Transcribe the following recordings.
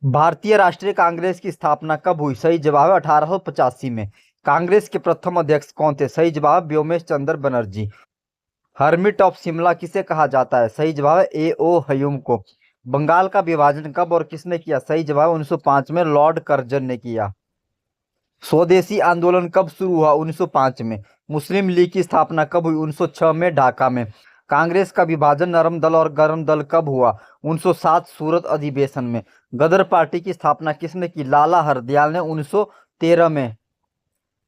भारतीय राष्ट्रीय कांग्रेस की स्थापना कब हुई? सही जवाब है 1885 में। कांग्रेस के प्रथम अध्यक्ष कौन थे? सही जवाब है व्योमेश चंद्र बनर्जी। हर्मिट ऑफ शिमला किसे कहा जाता है? सही जवाब है ए ओ ह्यूम को। बंगाल का विभाजन कब और किसने किया? सही जवाब है 1905 में लॉर्ड कर्जन ने किया। स्वदेशी आंदोलन कब शुरू हुआ? 1905 में। मुस्लिम लीग की स्थापना कब हुई? 1906 में ढाका में। कांग्रेस का विभाजन नरम दल और गरम दल कब हुआ? 1907 सूरत अधिवेशन में। गदर पार्टी की स्थापना किसने की? लाला हरदयाल ने 1913 में।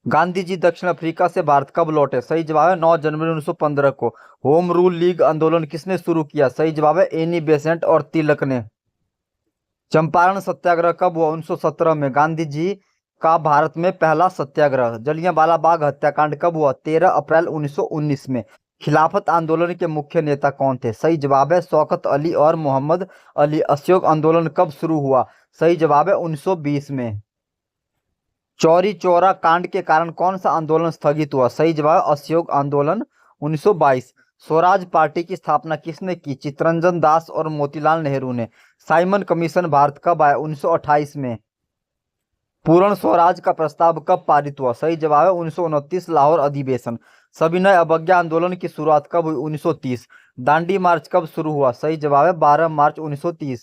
गांधी जी दक्षिण अफ्रीका से भारत कब लौटे? सही जवाब है 9 जनवरी 1915 को। होम रूल लीग आंदोलन किसने शुरू किया? सही जवाब है एनी बेसेंट और तिलक ने। चंपारण सत्याग्रह कब हुआ? 1917 में। गांधी जी का भारत में पहला सत्याग्रह। जलियांवाला बाग हत्याकांड कब हुआ? 13 अप्रैल 1919 में। खिलाफत आंदोलन के मुख्य नेता कौन थे? सही जवाब है शौकत अली और मोहम्मद अली। असहयोग आंदोलन कब शुरू हुआ? सही जवाब है 1920 में। चौरी चौरा कांड के कारण कौन सा आंदोलन स्थगित हुआ? सही जवाब है असहयोग आंदोलन 1922। स्वराज पार्टी की स्थापना किसने की? चित्तरंजन दास और मोतीलाल नेहरू ने। साइमन कमीशन भारत कब आया? 1928 में। पूर्ण स्वराज का प्रस्ताव कब पारित हुआ? सही जवाब है 1929 लाहौर अधिवेशन। सविनय अवज्ञा आंदोलन की शुरुआत कब हुई? 1930। दांडी मार्च कब शुरू हुआ? सही जवाब है 12 मार्च 1930।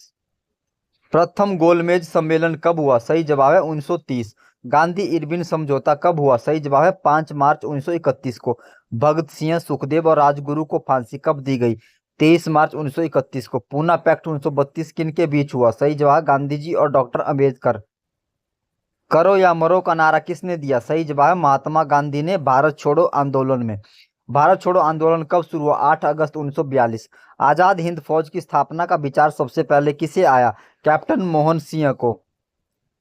प्रथम गोलमेज सम्मेलन कब हुआ? सही जवाब है 1930। गांधी इरविन समझौता कब हुआ? सही जवाब है 5 मार्च 1931 को। भगत सिंह, सुखदेव और राजगुरु को फांसी कब दी गई? 23 मार्च 1931 को। पूना पैक्ट 1932 किन के बीच हुआ? सही जवाब गांधी जी और डॉक्टर अम्बेडकर। करो या मरो का नारा किसने दिया? सही जवाब है महात्मा गांधी ने भारत छोड़ो आंदोलन में। भारत छोड़ो आंदोलन कब शुरू हुआ? 8 अगस्त 1942। आजाद हिंद फौज की स्थापना का विचार सबसे पहले किसे आया? कैप्टन मोहन सिंह को।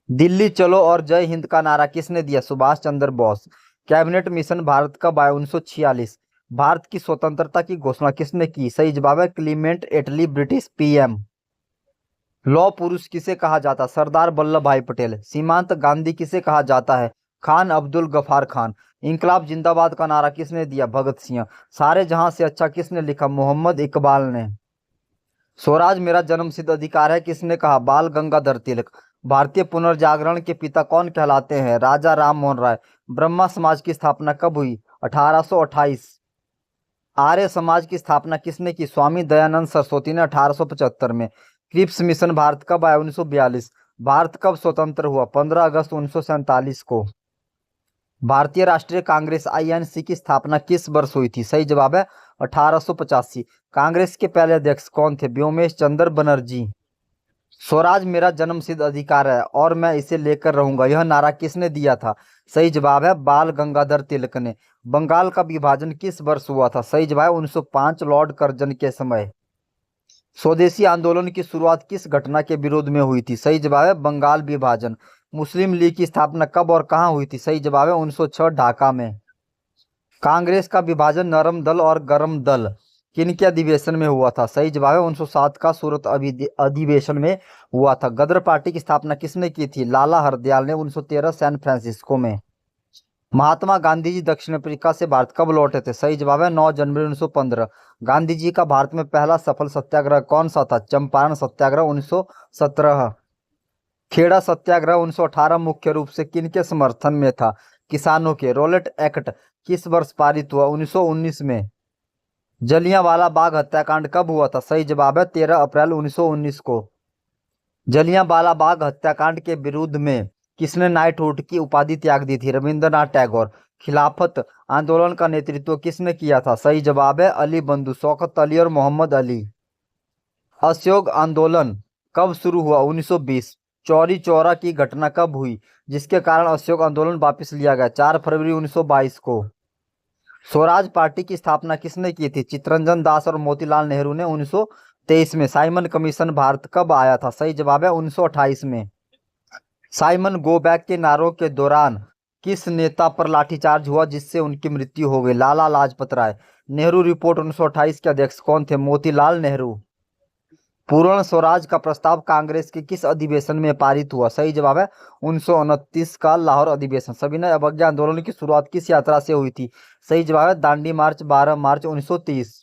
दिल्ली चलो और जय हिंद का नारा किसने दिया? सुभाष चंद्र बोस। कैबिनेट मिशन भारत कब आया? 1946। भारत की स्वतंत्रता की घोषणा किसने की? सही जवाब है क्लीमेंट एटली, ब्रिटिश पीएम। लौह पुरुष किसे कहा जाता? सरदार वल्लभ भाई पटेल। सीमांत गांधी किसे कहा जाता है? खान अब्दुल गफार खान। इंकलाब जिंदाबाद का नारा किसने दिया? भगत सिंह। सारे जहां से अच्छा किसने लिखा? मोहम्मद इकबाल ने। स्वराज मेरा जन्मसिद्ध अधिकार है किसने कहा? बाल गंगाधर तिलक। भारतीय पुनर्जागरण के पिता कौन कहलाते हैं? राजा राम मोहन राय। ब्रह्मा समाज की स्थापना कब हुई? 1828। आर्य समाज की स्थापना किसने की? स्वामी दयानंद सरस्वती ने 1875 में। क्रिप्स मिशन भारत कब आया? 1942। भारत कब स्वतंत्र हुआ? 15 अगस्त 1947 को। भारतीय राष्ट्रीय कांग्रेस आईएनसी की स्थापना किस वर्ष हुई थी? सही जवाब है 1885। कांग्रेस के पहले अध्यक्ष कौन थे? व्योमेश चंद्र बनर्जी। स्वराज मेरा जन्मसिद्ध अधिकार है और मैं इसे लेकर रहूंगा, यह नारा किसने दिया था? सही जवाब है बाल गंगाधर तिलक ने। बंगाल का विभाजन किस वर्ष हुआ था? सही जवाब है 1905 लॉर्ड कर्जन के समय। स्वदेशी आंदोलन की शुरुआत किस घटना के विरोध में हुई थी? सही जवाब है बंगाल विभाजन। मुस्लिम लीग की स्थापना कब और कहां हुई थी? सही जवाब है 1906 ढाका में। कांग्रेस का विभाजन नरम दल और गरम दल किन के अधिवेशन में हुआ था? सही जवाब है 1907 का सूरत अधिवेशन में हुआ था। गदर पार्टी की स्थापना किसने की थी? लाला हरदयाल ने 1913 सैन फ्रांसिस्को में। महात्मा गांधी जी दक्षिण अफ्रीका से भारत कब लौटे थे? सही जवाब है 9 जनवरी 1915। गांधी जी का भारत में पहला सफल सत्याग्रह कौन सा था? चंपारण सत्याग्रह 1917। खेड़ा सत्याग्रह 1918 मुख्य रूप से किन के समर्थन में था? किसानों के। रोलेट एक्ट किस वर्ष पारित हुआ? 1919 में। जलियांवाला बाग हत्याकांड कब हुआ था? सही जवाब है 13 अप्रैल 1919 को। जलियांवाला बाग हत्याकांड के विरुद्ध में किसने नाइटहुड की उपाधि त्याग दी थी? रविंद्रनाथ टैगोर। खिलाफत आंदोलन का नेतृत्व किसने किया था? सही जवाब है अली बंधु, शौकत अली और मोहम्मद अली। असहयोग आंदोलन कब शुरू हुआ? 1920। चौरी चौरा की घटना कब हुई जिसके कारण असहयोग आंदोलन वापस लिया गया? 4 फरवरी 1922 को। स्वराज पार्टी की स्थापना किसने की थी? चित्तरंजन दास और मोतीलाल नेहरू ने 1923 में। साइमन कमीशन भारत कब आया था? सही जवाब है 1928 में। साइमन गो बैक के नारों के दौरान किस नेता पर लाठीचार्ज हुआ जिससे उनकी मृत्यु हो गई? लाला लाजपत राय। नेहरू रिपोर्ट 1928 के अध्यक्ष कौन थे? मोतीलाल नेहरू। पूर्ण स्वराज का प्रस्ताव कांग्रेस के किस अधिवेशन में पारित हुआ? सही जवाब है 1929 का लाहौर अधिवेशन। सविनय अवज्ञा आंदोलन की शुरुआत किस यात्रा से हुई थी? सही जवाब है दांडी मार्च 12 मार्च 1930।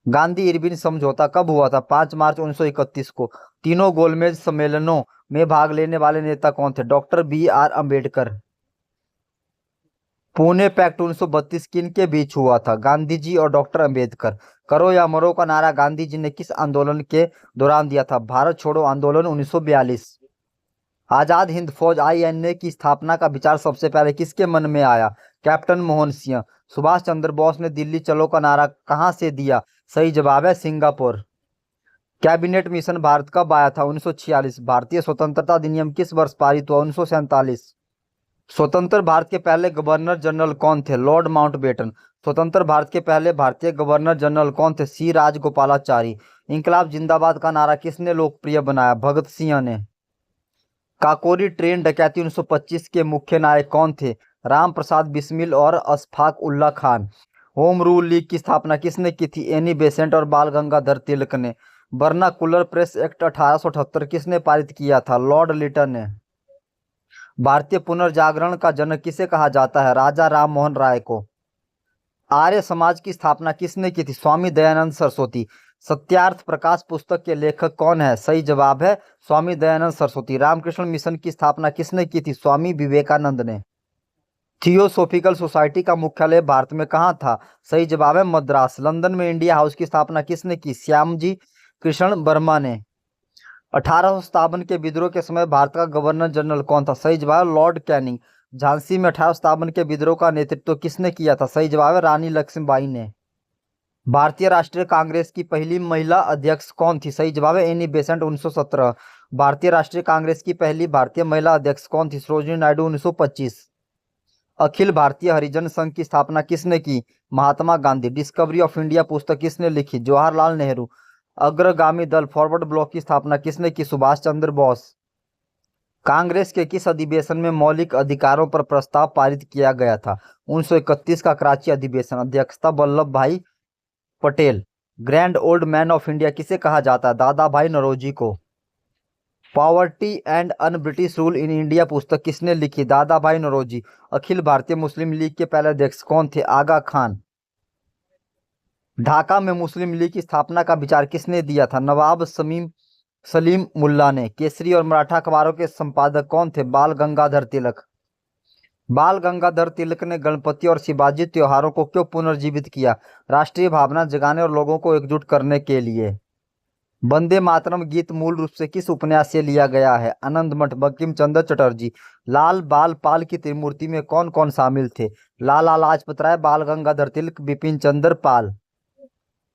गांधी इरविन समझौता कब हुआ था? 5 मार्च 1931 को। तीनों गोलमेज सम्मेलनों में भाग लेने वाले नेता कौन थे? Doctor BR Ambedkar. Pune pact 1932 किन के बीच हुआ था? गांधी जी और डॉक्टर अम्बेडकर। करो या मरो का नारा गांधी जी ने किस आंदोलन के दौरान दिया था? भारत छोड़ो आंदोलन 1942। आजाद हिंद फौज INA की स्थापना का विचार सबसे पहले किसके मन में आया? कैप्टन मोहन सिंह। सुभाष चंद्र बोस ने दिल्ली चलो का नारा कहां से दिया? सही जवाब है सिंगापुर। कैबिनेट मिशन भारत कब आया था? 1946। भारतीय स्वतंत्रता अधिनियम किस वर्ष पारित हुआ? 1947। स्वतंत्र भारत के पहले गवर्नर जनरल कौन थे? Lord Mountbatten. स्वतंत्र भारत के पहले भारतीय गवर्नर जनरल कौन थे? C राजगोपालाचारी। इंकलाब जिंदाबाद का नारा किसने लोकप्रिय बनाया? भगत सिंह ने। काकोरी ट्रेन डकैती 1925 के मुख्य नायक कौन थे? राम प्रसाद बिस्मिल और Ashfaq Ullah Khan. Home rule league की स्थापना किसने की थी? एनी बेसेंट और बाल गंगाधर तिलक ने। वर्नाकुलर प्रेस एक्ट 1878 किसने पारित किया था? लॉर्ड लिटन ने। भारतीय पुनर्जागरण का जनक किसे कहा जाता है? राजा राम मोहन राय को। आर्य समाज की स्थापना किसने की थी? स्वामी दयानंद सरस्वती। सत्यार्थ प्रकाश पुस्तक के लेखक कौन है? सही जवाब है स्वामी दयानंद सरस्वती। रामकृष्ण मिशन की स्थापना किसने की थी? स्वामी विवेकानंद ने। थियोसोफिकल सोसाइटी का मुख्यालय भारत में कहाँ था? सही जवाब है मद्रास। लंदन में इंडिया हाउस की स्थापना किसने की? श्यामजी कृष्ण वर्मा ने। 1857 के विद्रोह के समय भारत का गवर्नर जनरल कौन था? सही जवाब है लॉर्ड कैनिंग। झांसी में 1857 के विद्रोह का नेतृत्व किसने किया था? सही जवाब है रानी लक्ष्मीबाई ने। भारतीय राष्ट्रीय कांग्रेस की पहली महिला अध्यक्ष कौन थी? सही जवाब है एनी बेसेंट 1917। भारतीय राष्ट्रीय कांग्रेस की पहली भारतीय महिला अध्यक्ष कौन थी? सरोजिनी नायडू 1925। अखिल भारतीय हरिजन संघ की स्थापना किसने की? Mahatma Gandhi. Discovery of India पुस्तक किसने लिखी? जवाहरलाल नेहरू। अग्रगामी दल फॉरवर्ड ब्लॉक की स्थापना किसने की? सुभाष चंद्र बोस। कांग्रेस के किस अधिवेशन में मौलिक अधिकारों पर प्रस्ताव पारित किया गया था? 1931 का कराची अधिवेशन। अध्यक्षता वल्लभ भाई Patel. Grand old man of India किसे कहा जाता है? दादा भाई नौरोजी को। Poverty and un British rule in India पुस्तक किसने लिखी? दादा भाई नौरोजी। अखिल भारतीय मुस्लिम लीग के पहले अध्यक्ष कौन थे? आगा खान। ढाका में मुस्लिम लीग की स्थापना का विचार किसने दिया था? नवाब सलीम मुल्ला ने। केसरी और मराठा अखबारों के संपादक कौन थे? बाल गंगाधर तिलक। बाल गंगाधर तिलक ने गणपति और शिवाजी त्योहारों को क्यों पुनर्जीवित किया? राष्ट्रीय भावना जगाने और लोगों को एकजुट करने के लिए। वंदे मातरम गीत मूल रूप से किस उपन्यास से लिया गया है? आनंद मठ। बंकिम चंद्र चटर्जी। लाल बाल पाल की त्रिमूर्ति में कौन कौन शामिल थे? लाला लाजपत राय, बाल गंगाधर तिलक, बिपिन चंद्र पाल।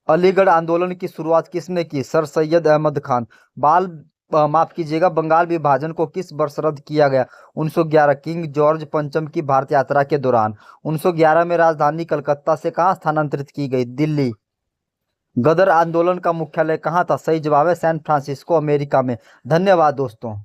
अलीगढ़ आंदोलन की शुरुआत किसने की? सर सैयद अहमद खान। माफ कीजिएगा, बंगाल विभाजन को किस वर्ष रद्द किया गया? 1911। किंग जॉर्ज पंचम की भारत यात्रा के दौरान। 1911 में राजधानी कलकत्ता से कहाँ स्थानांतरित की गई? दिल्ली। गदर आंदोलन का मुख्यालय कहाँ था? सही जवाब है सैन फ्रांसिस्को, अमेरिका में। धन्यवाद दोस्तों।